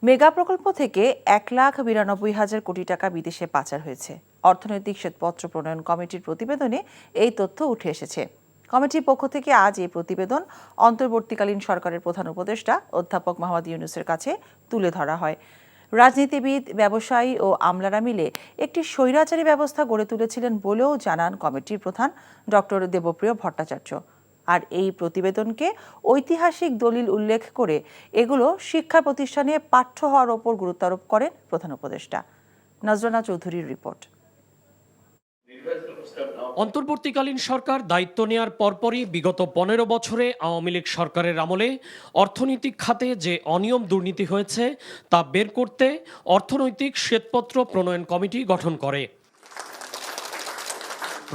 Mega প্রকল্প থেকে 1,92,000 কোটি টাকা বিদেশে পাচার হয়েছে। অর্থনৈতিক শ্বেতপত্র প্রণয়ন কমিটির প্রতিবেদনে এই তথ্য উঠে এসেছে। কমিটির পক্ষ থেকে আজ এই প্রতিবেদন অন্তর্বর্তীকালীন সরকারের প্রধান উপদেষ্টা অধ্যাপক মোহাম্মদ ইউনূসের কাছে তুলে ধরা হয়। রাজনীতিবিদ, ব্যবসায়ী ও আমলারা মিলে একটি স্বৈরাচারী ব্যবস্থা গড়ে তুলেছিলেন বলেও জানান কমিটির প্রধান ডক্টর দেবপ্রিয় ভট্টাচার্য। আর এই প্রতিবেদনকে ঐতিহাসিক দলিল উল্লেখ করে এগুলো শিক্ষা প্রতিষ্ঠানে পাঠ্য হওয়ার ওপর গুরুত্ব আরোপ করেন প্রধান উপদেষ্টা। নজরানা চৌধুরীর রিপোর্ট। অন্তর্বর্তীকালীন সরকার দায়িত্ব নেয়ার পরপরই বিগত 15 বছরে আওয়ামী লীগ সরকারের আমলে অর্থনৈতিক খাতে যে অনিয়ম দুর্নীতি হয়েছে তা বের করতে অর্থনৈতিক শ্বেতপত্র প্রণয়ন কমিটি গঠন করে।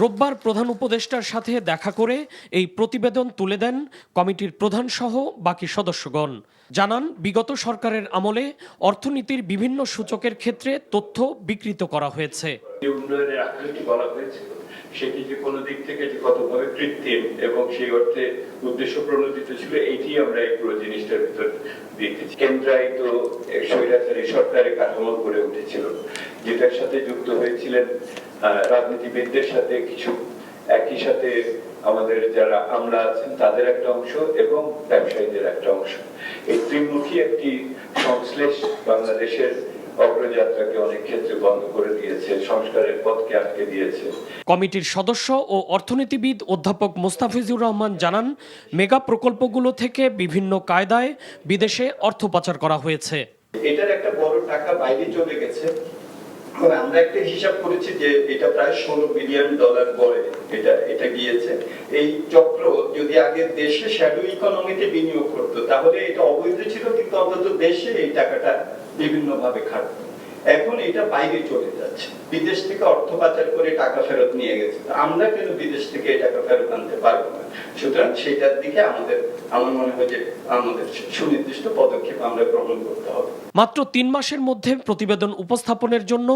রোববার প্রধান উপদেষ্টার সাথে দেখা করে এই প্রতিবেদন তুলে দেন কমিটির প্রধান সহ বাকি সদস্যগণ। জানান, বিগত সরকারের আমলে অর্থনীতির বিভিন্ন সূচকের ক্ষেত্রে তথ্য বিকৃত করা হয়েছে। উন্নয়নের আকৃতি বলা হয়েছিল, সেটি যে কোনো দিক থেকে যে কতভাবে কৃত্রিম এবং সেই অর্থে উদ্দেশ্য প্রণোদিত ছিল, এটি আমরা এই পুরো জিনিসটার ভিতর দেখেছি। কেন্দ্রায়িত স্বৈরাচারী সরকারের কাঠামো গড়ে উঠেছিল, যেটার সাথে যুক্ত হয়েছিলেন রাজনীতিবিদদের সাথে কিছু, একই সাথে আমাদের যারা আমলা আছেন তাদের একটা অংশ এবং ব্যবসায়ীদের একটা অংশ। এই ত্রিমুখী একটি সংশ্লেষ বাংলাদেশের অগ্রযাত্রাকে অনেক ক্ষেত্রে বন্ধ করে দিয়েছে, সংস্কারের পথকে আটকে দিয়েছে। কমিটির সদস্য ও অর্থনীতিবিদ অধ্যাপক মোস্তাফিজুর রহমান জানান, মেগা প্রকল্পগুলো থেকে বিভিন্ন কায়দায় বিদেশে অর্থ পাচার করা হয়েছে। এটার একটা বড় টাকা বাইরে চলে গেছে। আমরা একটা হিসাব করেছি যে এটা প্রায় $16 বিলিয়ন বলে এটা গিয়েছে। এই চক্র যদি আগে দেশে শ্যাডো ইকোনমিতে বিনিয়োগ করতো তাহলে এটা অবৈধ ছিল, কিন্তু অন্তত দেশে এই টাকাটা বিভিন্ন ভাবে খাটতো। এখন এটা বাইরে চলে যাচ্ছে, বিদেশ থেকে অর্থ পাচার করে টাকা ফেরত নিয়ে গেছে। আমরা কেন বিদেশ থেকে এই টাকা ফেরত আনতে পারবো না? সুতরাং সেটার দিকে আমার মনে হয় যে আমাদের সুনির্দিষ্ট পদক্ষেপ আমরা গ্রহণ করতে হবে। মাত্র 3 মাসের মধ্যে প্রতিবেদন উপস্থাপনের জন্য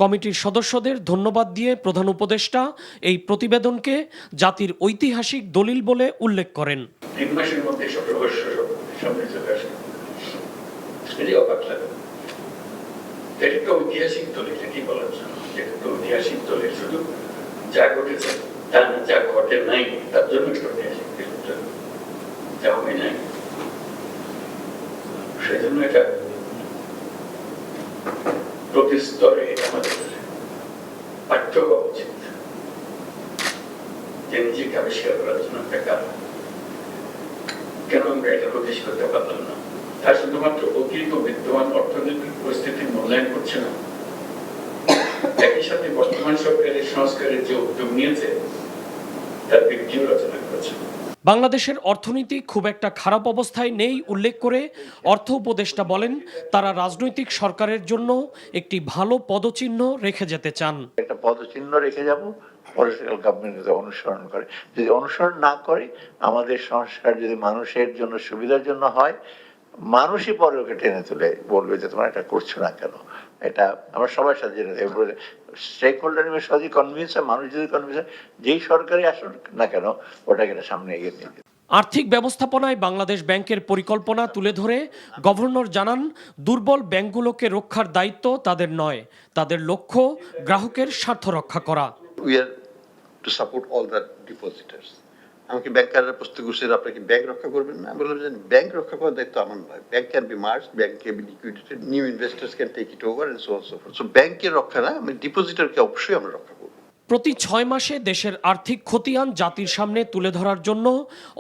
কমিটির সদস্যদের ধন্যবাদ দিয়ে প্রধান উপদেষ্টা এই প্রতিবেদনকে জাতির ঐতিহাসিক দলিল বলে উল্লেখ করেন। 3 মাসের মধ্যে সব রহস্য সামনে চলে আসে, এটি অবাক লাগে। এটা তো ঐতিহাসিক দলিল, এটি বলার জন্য এটা তো ঐতিহাসিক দলিল, শুধু যা ঘটেছে তা না, যা ঘটে নাই তার জন্য একটা ঐতিহাসিক দলিল, যা হয় নাই সেই জন্য এটা প্রতি স্তরে আমাদের পাঠ্য হওয়া উচিত, যে নিজেকে আবিষ্কার করার জন্য একটা কারণ। কেন আমরা এটা প্রকাশ করতে পারলাম না? তা শুধুমাত্র অতীত ও বিদ্যমান অর্থনৈতিক পরিস্থিতির মূল্যায়ন করছে না, একই সাথে বর্তমান সরকারের সংস্কারের যে উদ্যোগ নিয়েছে তার ভিত্তিও রচনা করেছে। বাংলাদেশের অর্থনীতি খুব একটা খারাপ অবস্থায় নেই উল্লেখ করে অর্থ উপদেষ্টা বলেন, তারা রাজনৈতিক সরকারের জন্য একটি ভালো পদচিহ্ন রেখে যেতে চান। একটা পদচিহ্ন রেখে যাব, পলিটিক্যাল গভর্নমেন্ট যদি অনুসরণ করে। যদি অনুসরণ না করে, আমাদের সংস্কার যদি মানুষের জন্য সুবিধার জন্য হয়, মানুষই পরে ওকে টেনে তুলে বলবে যে তোমরা এটা করছো না কেন। এটা আমরা সবার সাথে জেনে দেবো, স্টেক হোল্ডার যদি কনভিন্স হয়, মানুষ যদি কনভিন্স হয়, যেই সরকারই আসুন না কেন ওটাকে সামনে এগিয়ে নিয়ে যাবে। আর্থিক ব্যবস্থাপনায় বাংলাদেশ ব্যাংকের পরিকল্পনা তুলে ধরে গভর্নর জানান, দুর্বল ব্যাংকগুলোকে রক্ষার দায়িত্ব তাদের নয়, তাদের লক্ষ্য গ্রাহকের স্বার্থ রক্ষা করা। We are to support all the depositors. আমাকে ব্যাংকাররা প্রশ্ন করছে, আপনাকে ব্যাংক রক্ষা করবেন না? আমি বললাম যে ব্যাংক রক্ষা করার দায়িত্ব আমার নয়। Bank can be merge, bank can be liquidated, new investors can take it over and so on so forth. So ব্যাংকের রক্ষা না, আমি ডিপোজিটরকে অবশ্যই আমরা রক্ষা করব। প্রতি 6 মাসে দেশের আর্থিক খতিয়ান জাতির সামনে তুলে ধরার জন্য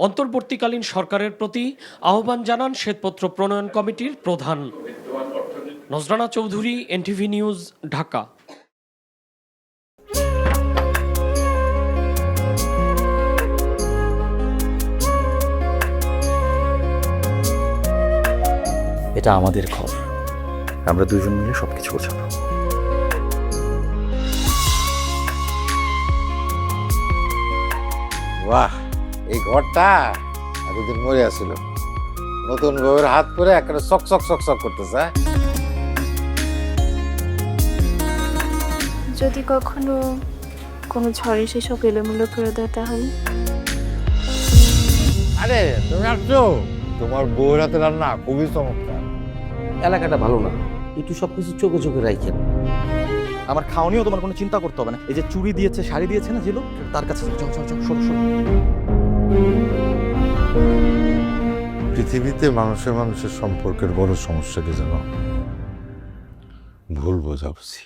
অন্তর্বর্তীকালীন সরকারের প্রতি আহ্বান জানান শ্বেতপত্র প্রণয়ন কমিটির প্রধান। নজরানা চৌধুরী, এনটিভি নিউজ, ঢাকা। এটা আমাদের ঘর, আমরা দুজন মিলে সবকিছু গোছাবো। বাহ, এই ঘরটা এতদিন মরে আসছিল, নতুন বউয়ের হাত করে একটা চক চক চক চক করতেছে। যদি কখনো কোনো ঝড় এসে সব এলোমেলো করে দেয় তাহলে? আরে তুমি আসছো, তোমার বউয়ের হাতে রান্না খুবই চমৎকার। এলাকাটা ভালো না, একটু সব কিছু চোখে চোখে রাখেন। আমার খাওয়া নিয়েও তোমার কোনো চিন্তা করতে হবে না। এই যে চুড়ি দিয়েছে, শাড়ি দিয়েছে না জিলু, তার কাছে চল চল চল, শোনো শোনো। পৃথিবীতে মানুষের মানুষের সম্পর্কের বড় সমস্যা কি জানো? ভুল বোঝাবুঝি।